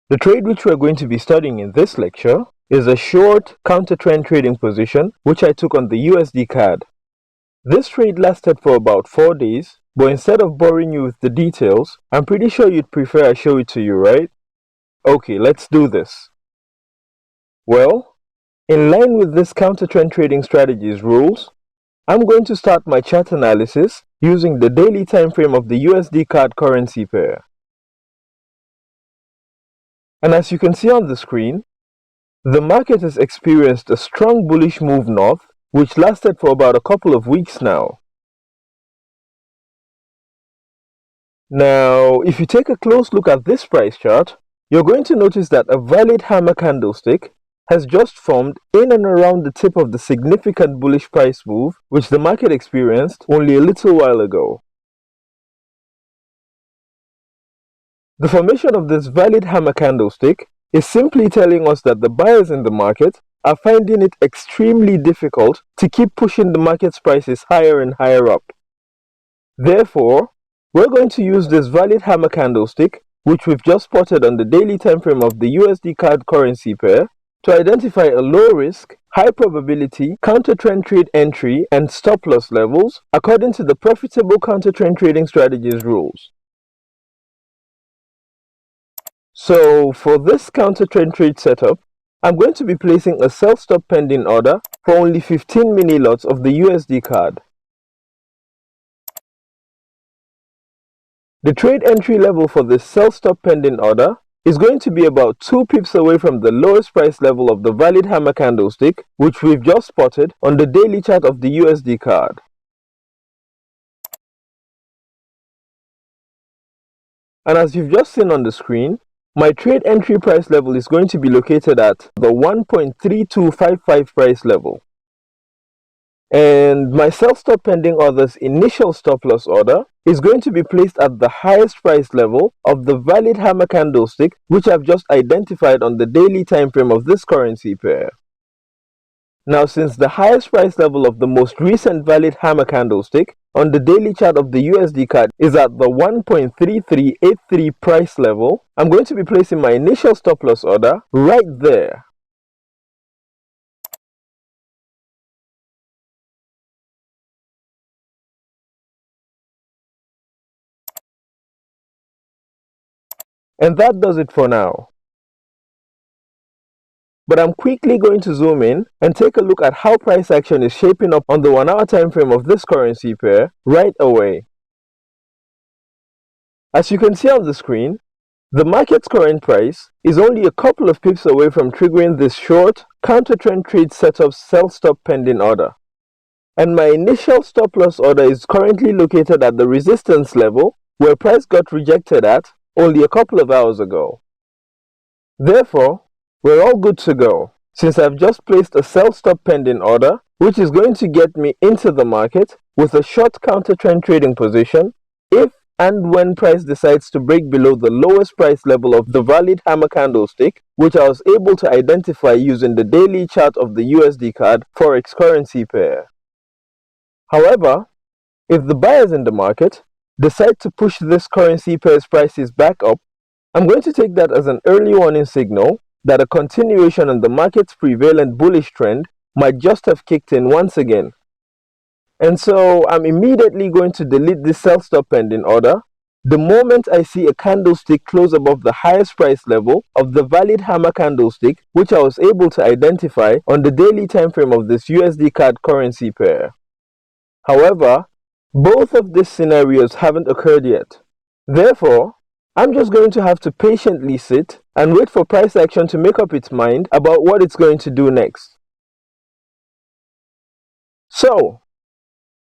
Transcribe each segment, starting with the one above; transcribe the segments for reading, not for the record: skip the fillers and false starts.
The trade which we are going to be studying in this lecture is a short counter-trend trading position which I took on the USD CAD. This trade lasted for about 4 days, but instead of boring you with the details, I'm pretty sure you'd prefer I show it to you, right? Okay, let's do this. Well, in line with this counter-trend trading strategy's rules, I'm going to start my chart analysis using the daily time frame of the USD CAD currency pair. And as you can see on the screen, the market has experienced a strong bullish move north, which lasted for about a couple of weeks now. Now, if you take a close look at this price chart, you're going to notice that a valid hammer candlestick has just formed in and around the tip of the significant bullish price move which the market experienced only a little while ago. The formation of this valid hammer candlestick is simply telling us that the buyers in the market are finding it extremely difficult to keep pushing the market's prices higher and higher up. Therefore, we're going to use this valid hammer candlestick, which we've just spotted on the daily time frame of the USD CAD currency pair, to identify a low risk, high probability counter-trend trade entry and stop loss levels according to the profitable counter-trend trading strategy's rules. So for this counter-trend trade setup, I'm going to be placing a sell stop pending order for only 15 mini lots of the USD CAD. The trade entry level for this sell stop pending order is going to be about 2 pips away from the lowest price level of the valid hammer candlestick, which we've just spotted on the daily chart of the USD CAD. And as you've just seen on the screen, my trade entry price level is going to be located at the 1.3255 price level. And my sell stop pending order's initial stop loss order is going to be placed at the highest price level of the valid hammer candlestick which I've just identified on the daily time frame of this currency pair. Now, since the highest price level of the most recent valid hammer candlestick on the daily chart of the USD CAD is at the 1.3383 price level, I'm going to be placing my initial stop loss order right there. And that does it for now. But I'm quickly going to zoom in and take a look at how price action is shaping up on the 1 hour time frame of this currency pair right away. As you can see on the screen, the market's current price is only a couple of pips away from triggering this short counter-trend trade setup's sell stop pending order. And my initial stop loss order is currently located at the resistance level where price got rejected at only a couple of hours ago. Therefore, we're all good to go, since I've just placed a sell stop pending order, which is going to get me into the market with a short counter-trend trading position if and when price decides to break below the lowest price level of the valid hammer candlestick, which I was able to identify using the daily chart of the USD CAD Forex currency pair. However, if the buyers in the market decide to push this currency pair's prices back up, I'm going to take that as an early warning signal that a continuation on the market's prevalent bullish trend might just have kicked in once again. And so I'm immediately going to delete this sell stop pending order the moment I see a candlestick close above the highest price level of the valid hammer candlestick which I was able to identify on the daily time frame of this USD CAD currency pair. However, both of these scenarios haven't occurred yet. Therefore, I'm just going to have to patiently sit and wait for price action to make up its mind about what it's going to do next. So,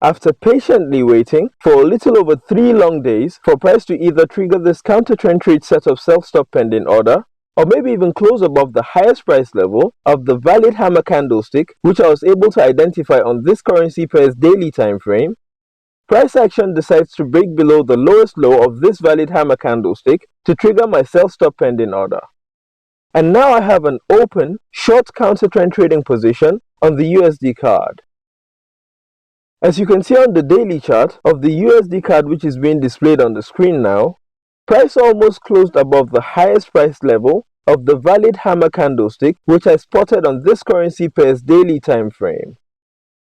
after patiently waiting for a little over 3 long days for price to either trigger this counter-trend trade set of sell-stop pending order, or maybe even close above the highest price level of the valid hammer candlestick which I was able to identify on this currency pair's daily time frame, price action decides to break below the lowest low of this valid hammer candlestick to trigger my sell stop pending order. And now I have an open, short counter-trend trading position on the USD CAD. As you can see on the daily chart of the USD CAD which is being displayed on the screen now, price almost closed above the highest price level of the valid hammer candlestick which I spotted on this currency pair's daily time frame.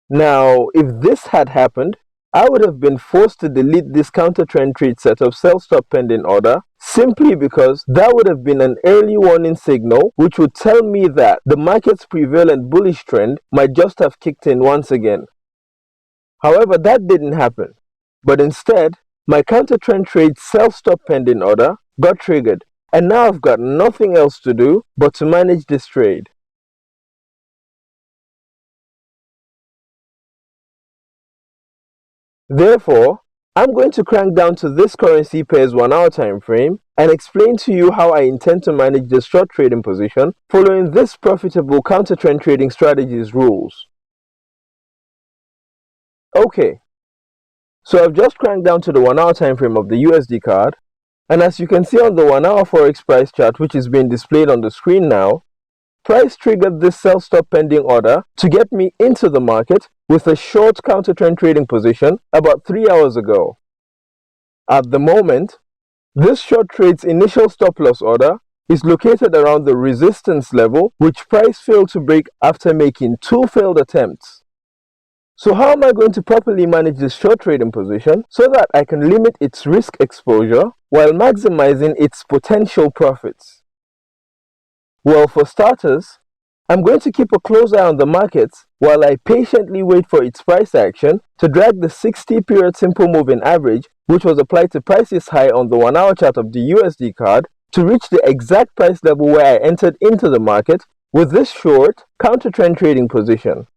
Now, if this had happened, I would have been forced to delete this counter trend trade setup sell stop pending order simply because that would have been an early warning signal which would tell me that the market's prevalent bullish trend might just have kicked in once again. However, that didn't happen, but instead, my counter trend trade sell stop pending order got triggered, and now I've got nothing else to do but to manage this trade. Therefore, I'm going to crank down to this currency pair's 1 hour time frame and explain to you how I intend to manage this short trading position following this profitable counter trend trading strategy's rules. Okay, so I've just cranked down to the 1 hour time frame of the USD card, and as you can see on the 1 hour Forex price chart which is being displayed on the screen now, price triggered this sell stop pending order to get me into the market with a short counter trend trading position about 3 hours ago. At the moment, this short trade's initial stop loss order is located around the resistance level which price failed to break after making 2 failed attempts. So how am I going to properly manage this short trading position so that I can limit its risk exposure while maximizing its potential profits? Well, for starters, I'm going to keep a close eye on the markets while I patiently wait for its price action to drag the 60-period simple moving average which was applied to price's high on the 1 hour chart of the USD card to reach the exact price level where I entered into the market with this short counter trend trading position.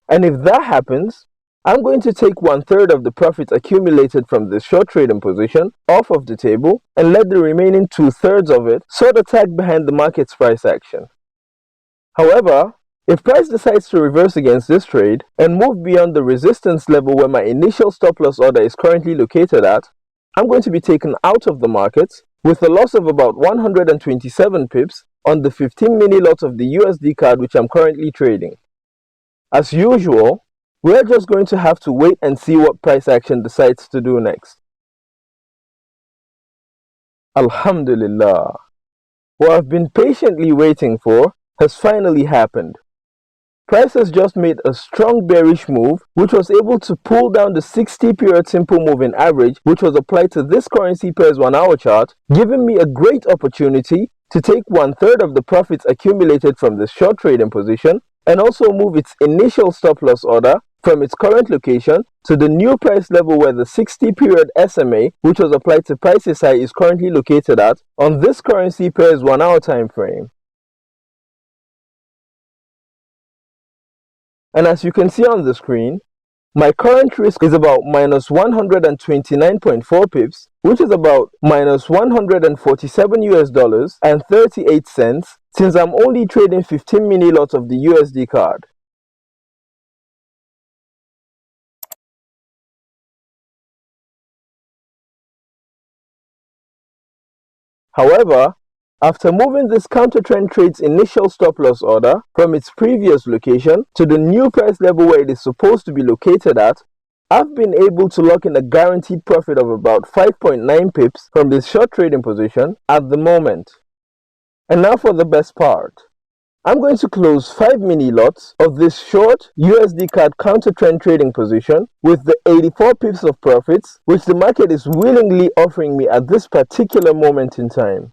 And if that happens, I'm going to take 1/3 of the profits accumulated from this short trading position off of the table and let the remaining 2/3 of it sort of tag behind the market's price action. However, if price decides to reverse against this trade and move beyond the resistance level where my initial stop loss order is currently located at, I'm going to be taken out of the markets with a loss of about 127 pips on the 15 mini lot of the USD card which I'm currently trading. As usual, we're just going to have to wait and see what price action decides to do next. Alhamdulillah. What I've been patiently waiting for has finally happened. Price has just made a strong bearish move which was able to pull down the 60-period simple moving average which was applied to this currency pair's 1 hour chart, giving me a great opportunity to take 1/3 of the profits accumulated from this short trading position and also move its initial stop loss order from its current location to the new price level where the 60-period SMA which was applied to price's high is currently located at on this currency pair's 1 hour time frame. And as you can see on the screen, my current risk is about minus 129.4 pips, which is about minus $147 and 38 cents since I'm only trading 15 mini lots of the USD card. However, after moving this counter trend trade's initial stop loss order from its previous location to the new price level where it is supposed to be located at, I've been able to lock in a guaranteed profit of about 5.9 pips from this short trading position at the moment. And now for the best part. I'm going to close 5 mini lots of this short USD card counter trend trading position with the 84 pips of profits which the market is willingly offering me at this particular moment in time.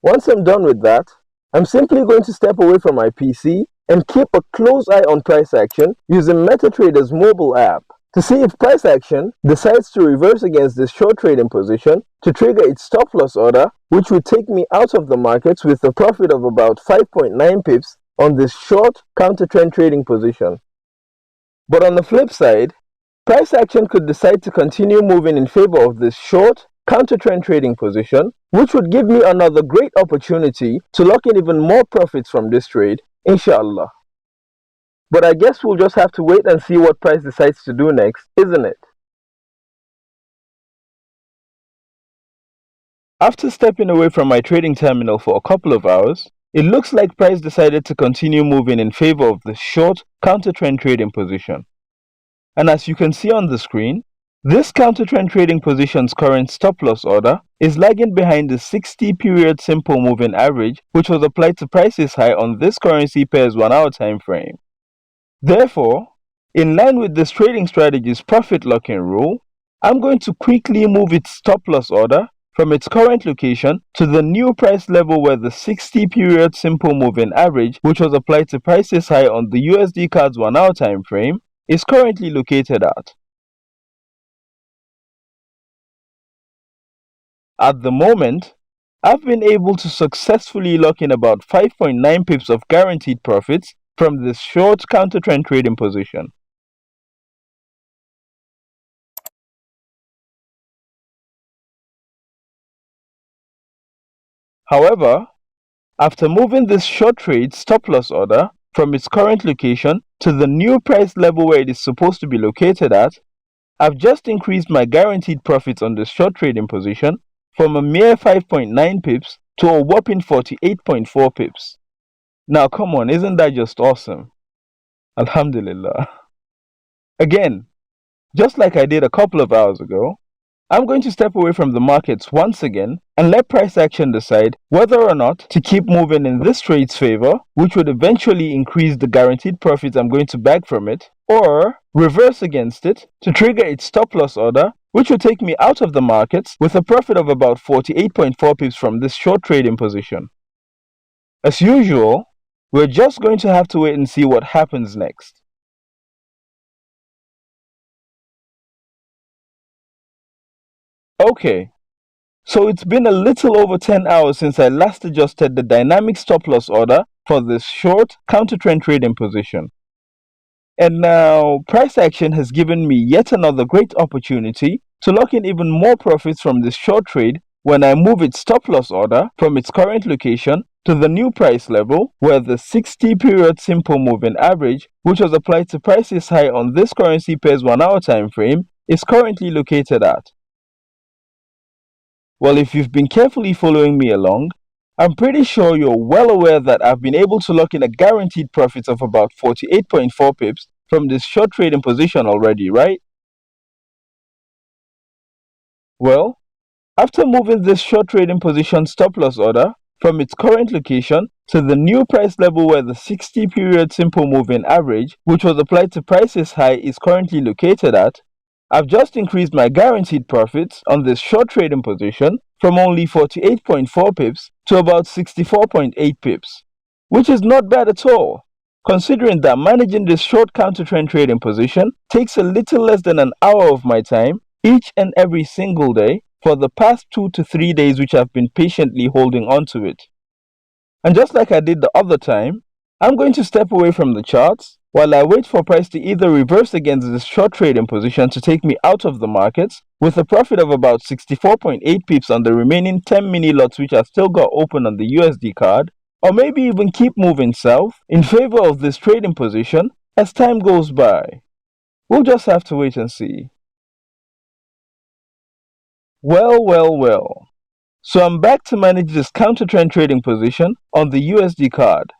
Once I'm done with that, I'm simply going to step away from my PC and keep a close eye on price action using MetaTrader's mobile app to see if price action decides to reverse against this short trading position to trigger its stop loss order, which would take me out of the markets with a profit of about 5.9 pips on this short counter trend trading position. But on the flip side, price action could decide to continue moving in favor of this short counter trend trading position, which would give me another great opportunity to lock in even more profits from this trade, inshallah. But I guess we'll just have to wait and see what price decides to do next, isn't it? After stepping away from my trading terminal for a couple of hours, it looks like price decided to continue moving in favor of the short counter-trend trading position. And as you can see on the screen, this counter-trend trading position's current stop-loss order is lagging behind the 60-period simple moving average, which was applied to prices high on this currency pair's 1-hour time frame. Therefore, in line with this trading strategy's profit lock-in rule, I'm going to quickly move its stop-loss order from its current location to the new price level where the 60-period simple moving average, which was applied to prices high on the USD CAD's 1-hour time frame, is currently located at. At the moment, I've been able to successfully lock in about 5.9 pips of guaranteed profits from this short counter-trend trading position. However, after moving this short trade stop-loss order from its current location to the new price level where it is supposed to be located at, I've just increased my guaranteed profits on this short trading position from a mere 5.9 pips to a whopping 48.4 pips. Now come on, isn't that just awesome? Alhamdulillah. Again, just like I did a couple of hours ago, I'm going to step away from the markets once again and let price action decide whether or not to keep moving in this trade's favor, which would eventually increase the guaranteed profits I'm going to bag from it, or reverse against it to trigger its stop-loss order, which will take me out of the markets with a profit of about 48.4 pips from this short trading position. As usual, we're just going to have to wait and see what happens next. Okay, so it's been a little over 10 hours since I last adjusted the dynamic stop-loss order for this short counter-trend trading position. And now price action has given me yet another great opportunity to lock in even more profits from this short trade when I move its stop-loss order from its current location to the new price level where the 60-period simple moving average, which was applied to prices high on this currency pair's 1-hour time frame, is currently located at. Well, if you've been carefully following me along, I'm pretty sure you're well aware that I've been able to lock in a guaranteed profit of about 48.4 pips from this short trading position already, right? Well, after moving this short trading position stop-loss order from its current location to the new price level where the 60-period simple moving average, which was applied to prices high, is currently located at, I've just increased my guaranteed profits on this short trading position from only 48.4 pips to about 64.8 pips, which is not bad at all, considering that managing this short counter-trend trading position takes a little less than an hour of my time each and every single day for the past 2 to 3 days which I've been patiently holding on to it. And just like I did the other time, I'm going to step away from the charts while I wait for price to either reverse against this short trading position to take me out of the markets with a profit of about 64.8 pips on the remaining 10 mini lots which I've still got open on the USD card, or maybe even keep moving south in favor of this trading position as time goes by. We'll just have to wait and see. Well. So I'm back to manage this counter-trend trading position on the USD card.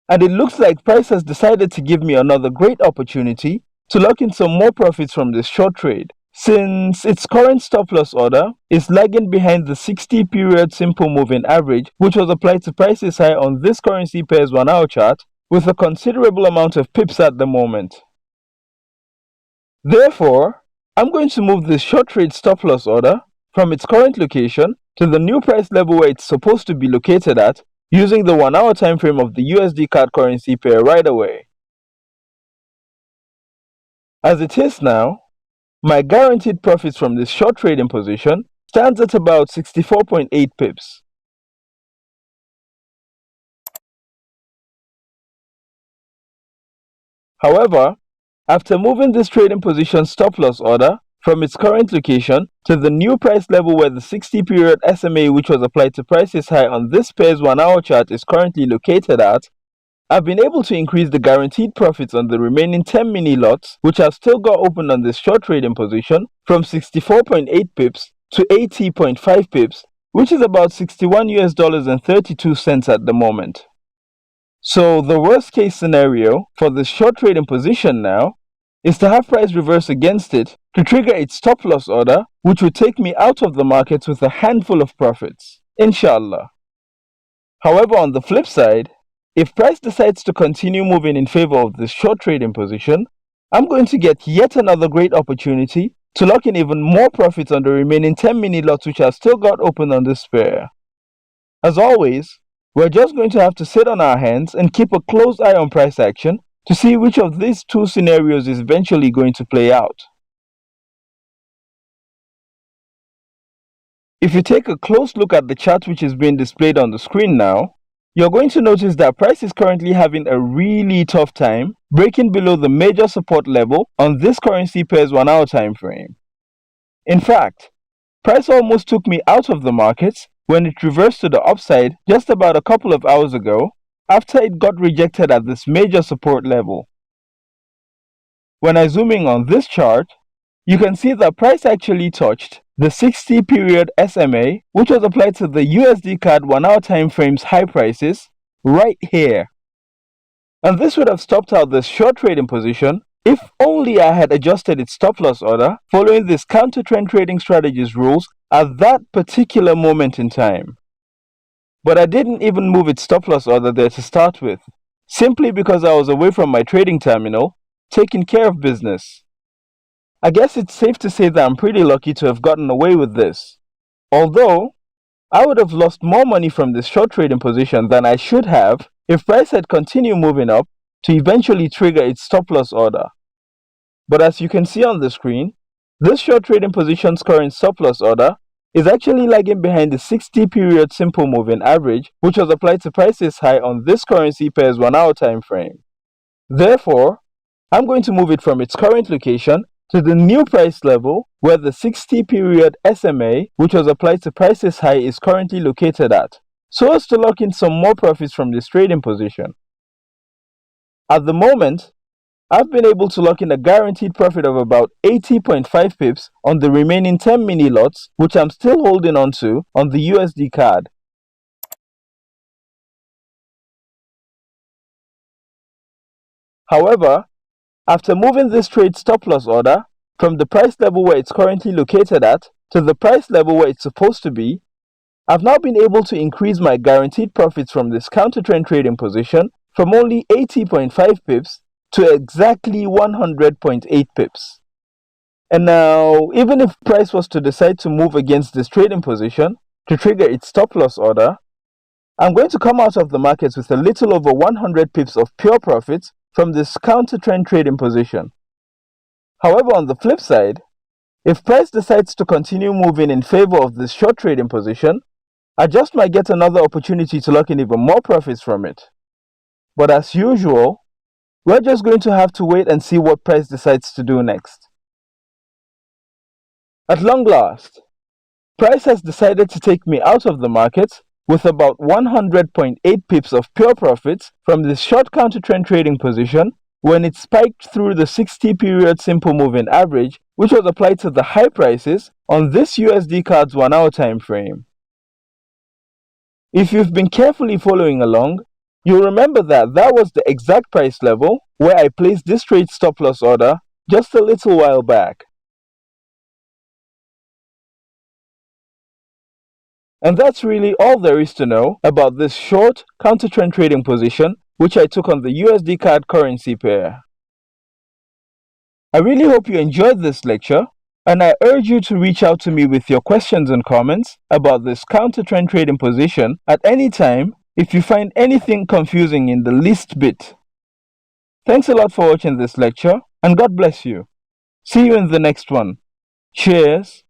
And it looks like price has decided to give me another great opportunity to lock in some more profits from this short trade, since its current stop-loss order is lagging behind the 60-period simple moving average, which was applied to prices high on this currency pair's 1-hour chart with a considerable amount of pips at the moment. Therefore, I'm going to move this short trade stop-loss order from its current location to the new price level where it's supposed to be located at, using the 1-hour time frame of the USD card currency pair right away. As it is now, my guaranteed profits from this short trading position stands at about 64.8 pips. However, after moving this trading position stop-loss order from its current location to the new price level where the 60-period SMA, which was applied to prices high on this pair's 1-hour chart, is currently located at, I've been able to increase the guaranteed profits on the remaining 10 mini lots, which I've still got open on this short trading position, from 64.8 pips to 80.5 pips which is about $61 and 32 cents at the moment. So the worst case scenario for this short trading position now is to have price reverse against it to trigger its stop loss order, which would take me out of the markets with a handful of profits, inshallah. However, on the flip side, if price decides to continue moving in favor of this short trading position, I'm going to get yet another great opportunity to lock in even more profits on the remaining 10-minute lots which I've still got open on this pair. As always, we're just going to have to sit on our hands and keep a close eye on price action to see which of these two scenarios is eventually going to play out. If you take a close look at the chart which is being displayed on the screen now, you're going to notice that price is currently having a really tough time breaking below the major support level on this currency pair's 1 hour time frame. In fact, price almost took me out of the markets when it reversed to the upside just about a couple of hours ago after it got rejected at this major support level. When I zoom in on this chart, you can see that price actually touched the 60 period SMA, which was applied to the USD CAD 1 hour time frame's high prices right here. And this would have stopped out this short trading position if only I had adjusted its stop loss order following this counter trend trading strategy's rules at that particular moment in time. But I didn't even move its stop loss order there to start with, simply because I was away from my trading terminal, taking care of business. I guess it's safe to say that I'm pretty lucky to have gotten away with this. Although, I would have lost more money from this short trading position than I should have if price had continued moving up to eventually trigger its stop loss order. But as you can see on the screen, this short trading position's current stop loss order is actually lagging behind the 60 period simple moving average, which was applied to price's high on this currency pair's 1 hour time frame. Therefore, I'm going to move it from its current location to the new price level where the 60 period SMA, which was applied to price's high, is currently located at, so as to lock in some more profits from this trading position. At the moment, I've been able to lock in a guaranteed profit of about 80.5 pips on the remaining 10 mini lots, which I'm still holding on to on the USD CAD. However, after moving this trade stop loss order from the price level where it's currently located at to the price level where it's supposed to be, I've now been able to increase my guaranteed profits from this counter trend trading position from only 80.5 pips to exactly 100.8 pips. And now, even if price was to decide to move against this trading position to trigger its stop loss order, I'm going to come out of the markets with a little over 100 pips of pure profits from this counter trend trading position. However, on the flip side, if price decides to continue moving in favor of this short trading position, I just might get another opportunity to lock in even more profits from it. But as usual, we're just going to have to wait and see what price decides to do next. At long last, price has decided to take me out of the market with about 100.8 pips of pure profits from this short counter trend trading position when it spiked through the 60 period simple moving average, which was applied to the high prices on this USD CAD's 1 hour time frame. If you've been carefully following along, you'll remember that that was the exact price level where I placed this trade stop loss order just a little while back. And that's really all there is to know about this short counter trend trading position which I took on the USD CAD currency pair. I really hope you enjoyed this lecture, and I urge you to reach out to me with your questions and comments about this counter trend trading position at any time if you find anything confusing in the least bit. Thanks a lot for watching this lecture, and God bless you. See you in the next one. Cheers.